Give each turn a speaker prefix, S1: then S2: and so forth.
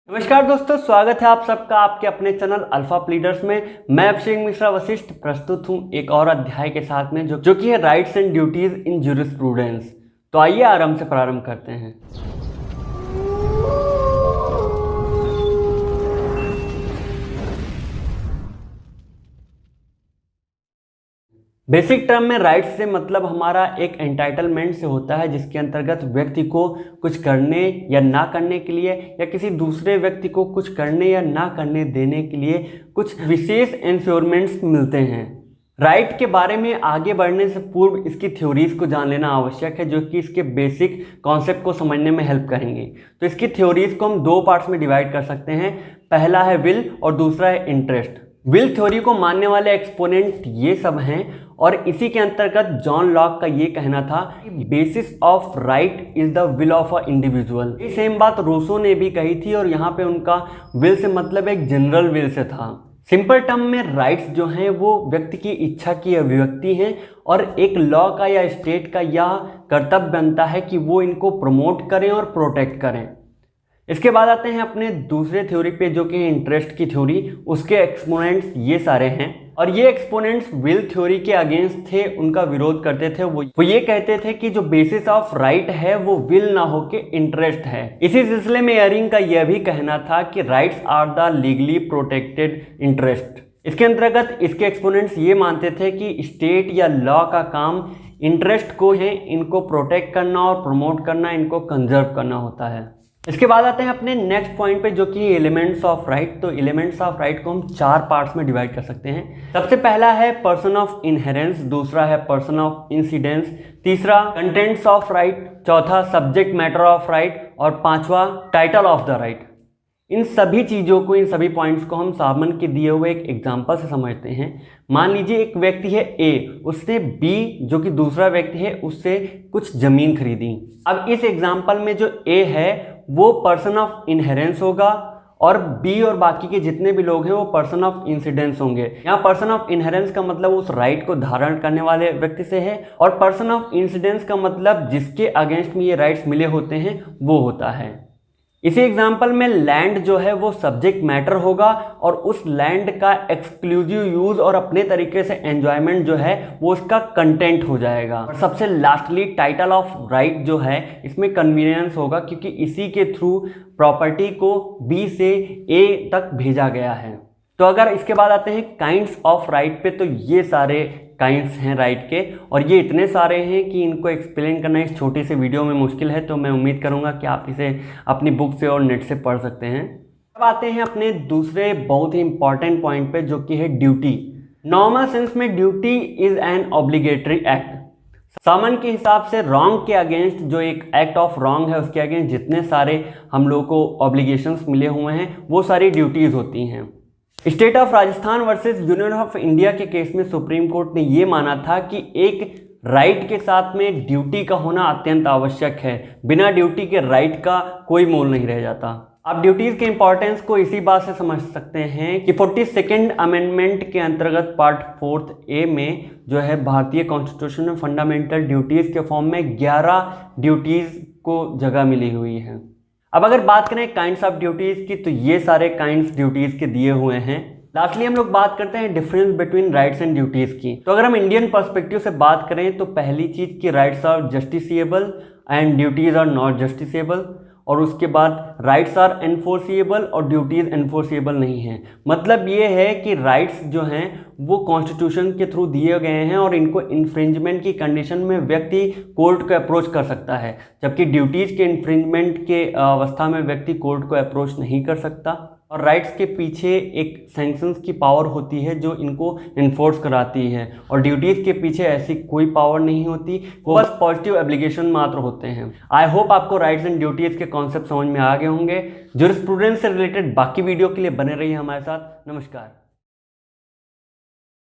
S1: नमस्कार दोस्तों, स्वागत है आप सबका आपके अपने चैनल अल्फा लीडर्स में। मैं अभिषेक मिश्रा वशिष्ठ प्रस्तुत हूं एक और अध्याय के साथ में जो कि है rights and duties in jurisprudence. तो आइए आराम से प्रारंभ करते हैं। बेसिक टर्म में राइट्स से मतलब हमारा एक एंटाइटलमेंट से होता है, जिसके अंतर्गत व्यक्ति को कुछ करने या ना करने के लिए या किसी दूसरे व्यक्ति को कुछ करने या ना करने देने के लिए कुछ विशेष इंश्योरमेंट्स मिलते हैं। राइट के बारे में आगे बढ़ने से पूर्व इसकी थ्योरीज को जान लेना आवश्यक है, जो कि इसके बेसिक कॉन्सेप्ट को समझने में हेल्प करेंगे। तो इसकी थ्योरीज को हम दो पार्ट्स में डिवाइड कर सकते हैं। पहला है विल और दूसरा है इंटरेस्ट। विल थ्योरी को मानने वाले एक्सपोनेंट ये सब हैं और इसी के अंतर्गत जॉन लॉक का ये कहना था कि basis of right is the will of a individual. ये सेम बात रूसो ने भी कही थी और यहाँ पे उनका विल से मतलब एक जनरल विल से था। सिंपल टर्म में राइट्स जो हैं वो व्यक्ति की इच्छा की अभिव्यक्ति हैं और एक लॉ का या स्टेट का यह कर्तव्य बनता है कि वो इनको प्रमोट करें और प्रोटेक्ट करें। इसके बाद आते हैं अपने दूसरे थ्योरी पे, जो कि इंटरेस्ट की थ्योरी। उसके एक्सपोनेंट्स ये सारे हैं और ये एक्सपोनेंट्स विल थ्योरी के अगेंस्ट थे, उनका विरोध करते थे। वो ये कहते थे कि जो बेसिस ऑफ राइट है वो विल ना हो के इंटरेस्ट है। इसी सिलसिले में एयरिंग का यह भी कहना था कि rights are the legally protected interest. इसके अंतर्गत इसके एक्सपोनेंट्स ये मानते थे कि स्टेट या लॉ का काम इंटरेस्ट को है, इनको प्रोटेक्ट करना और प्रमोट करना, इनको कंजर्व करना होता है। इसके बाद आते हैं अपने नेक्स्ट पॉइंट पे, जो कि एलिमेंट्स ऑफ राइट। तो एलिमेंट्स ऑफ राइट को हम चार पार्ट्स में डिवाइड कर सकते हैं। सबसे पहला है पर्सन ऑफ इनहेरेंस, दूसरा है पर्सन ऑफ इंसिडेंस, तीसरा कंटेंट्स ऑफ राइट, चौथा सब्जेक्ट मैटर ऑफ राइट और पांचवा टाइटल ऑफ द राइट। इन सभी चीज़ों को, इन सभी पॉइंट्स को हम सामन के दिए हुए एक एग्जाम्पल से समझते हैं। मान लीजिए एक व्यक्ति है ए, उसने बी जो कि दूसरा व्यक्ति है उससे कुछ ज़मीन खरीदी। अब इस एग्जाम्पल में जो ए है वो पर्सन ऑफ इनहेरेंस होगा और बी और बाकी के जितने भी लोग हैं वो पर्सन ऑफ इंसिडेंस होंगे। यहाँ पर्सन ऑफ इनहेरेंस का मतलब उस राइट को धारण करने वाले व्यक्ति से है और पर्सन ऑफ इंसिडेंस का मतलब जिसके अगेंस्ट में ये राइट्स मिले होते हैं वो होता है। इसी एग्जाम्पल में लैंड जो है वो सब्जेक्ट मैटर होगा और उस लैंड का एक्सक्लूसिव यूज और अपने तरीके से एंजॉयमेंट जो है वो उसका कंटेंट हो जाएगा। और सबसे लास्टली टाइटल ऑफ राइट जो है, इसमें कन्वीनियंस होगा क्योंकि इसी के थ्रू प्रॉपर्टी को बी से ए तक भेजा गया है। तो अगर इसके बाद आते हैं काइंड्स ऑफ राइट पे, तो ये सारे काइंड्स हैं राइट के और ये इतने सारे हैं कि इनको एक्सप्लेन करना इस छोटी से वीडियो में मुश्किल है। तो मैं उम्मीद करूंगा कि आप इसे अपनी बुक से और नेट से पढ़ सकते हैं। अब आते हैं अपने दूसरे बहुत ही इंपॉर्टेंट पॉइंट पे, जो कि है ड्यूटी। नॉर्मल सेंस में duty is an obligatory act. सामान्य के हिसाब से रॉन्ग के अगेंस्ट, जो एक एक्ट ऑफ रॉन्ग है उसके अगेंस्ट जितने सारे हम लोग को ऑब्लिगेशंस मिले हुए हैं वो सारी ड्यूटीज होती हैं। State of Rajasthan versus union of India के केस में सुप्रीम कोर्ट ने ये माना था कि एक राइट के साथ में ड्यूटी का होना अत्यंत आवश्यक है। बिना ड्यूटी के राइट का कोई मोल नहीं रह जाता। आप ड्यूटीज के इंपॉर्टेंस को इसी बात से समझ सकते हैं कि 42nd अमेंडमेंट के अंतर्गत पार्ट 4 ए में जो है भारतीय कॉन्स्टिट्यूशन में फंडामेंटल ड्यूटीज के फॉर्म में 11 ड्यूटीज को जगह मिली हुई है। अब अगर बात करें काइंड्स ऑफ ड्यूटीज की, तो ये सारे काइंड्स ड्यूटीज के दिए हुए हैं। लास्टली हम लोग बात करते हैं difference between rights and duties की। तो अगर हम इंडियन पर्सपेक्टिव से बात करें तो पहली चीज की rights are justiciable and duties are not justiciable, और उसके बाद राइट्स आर एनफोर्सिएबल और ड्यूटीज एनफोर्सिएबल नहीं है। मतलब ये है कि राइट्स जो हैं वो कॉन्स्टिट्यूशन के थ्रू दिए गए हैं और इनको इन्फ्रिंजमेंट की कंडीशन में व्यक्ति कोर्ट को अप्रोच कर सकता है, जबकि ड्यूटीज के इन्फ्रिंजमेंट के अवस्था में व्यक्ति कोर्ट को अप्रोच नहीं कर सकता। और राइट्स के पीछे एक सैंक्शंस की पावर होती है जो इनको इन्फोर्स कराती है और ड्यूटीज़ के पीछे ऐसी कोई पावर नहीं होती, वो बस पॉजिटिव एप्लीकेशन मात्र होते हैं। आई होप आपको राइट्स एंड ड्यूटीज़ के कॉन्सेप्ट समझ में आ गए होंगे। ज्यूरिस्प्रूडेंस से रिलेटेड बाकी वीडियो के लिए बने रहिए हमारे साथ। नमस्कार।